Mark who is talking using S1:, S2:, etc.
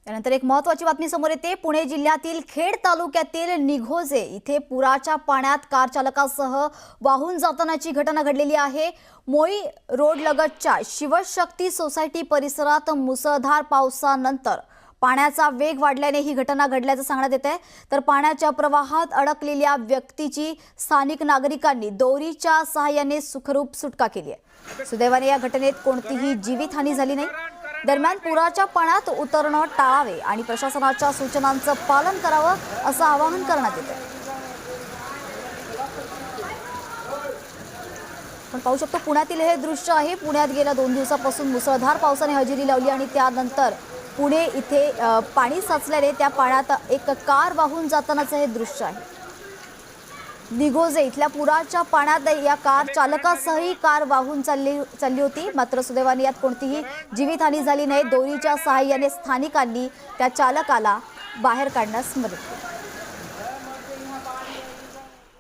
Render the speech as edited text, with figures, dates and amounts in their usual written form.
S1: त्यानंतर एक महत्त्वाची बातमी समोर येते। पुणे जिल्ह्यातील खेड तालुक्यातील निघोजे इथे पुराच्या पाण्यात कार चालकासह वाहून जातानाची घटना घडलेली आहे। मोई रोड लगतच्या शिवशक्ती सोसायटी परिसरात मुसळधार पावसानंतर पाण्याचा वेग वाढल्याने ही घटना घडल्याचं सांगण्यात येत आहे। तर पाण्याच्या प्रवाहात अडकलेल्या व्यक्तीची स्थानिक नागरिकांनी दोरीच्या सहाय्याने सुखरूप सुटका केली आहे। सुदैवाने या घटनेत कोणतीही जीवितहानी झाली नाही। दरम्यान पुराच्या पाण्यात उतरणं टाळावे आणि प्रशासनाच्या सूचनांचं पालन करावं असं आवाहन करण्यात येतं। पण पाहू शकतो पुण्यातील हे दृश्य आहे। पुण्यात गेल्या 2 दिवसापासून मुसळधार पावसाने हजेरी लावली आणि त्यानंतर पुणे इथे पाणी साचल्याने त्या पाण्यात एक कार वाहून जातानाचं हे दृश्य आहे। निघोजे इथल्या पुराच्या पाण्यात या कार चालकासही कार वाहून चालली होती। मात्र सुदैवाने यात कोणतीही जीवितहानी झाली नाही। दोरीच्या सहाय्याने स्थानिकांनी त्या चालकाला बाहेर काढण्यास मदत केली।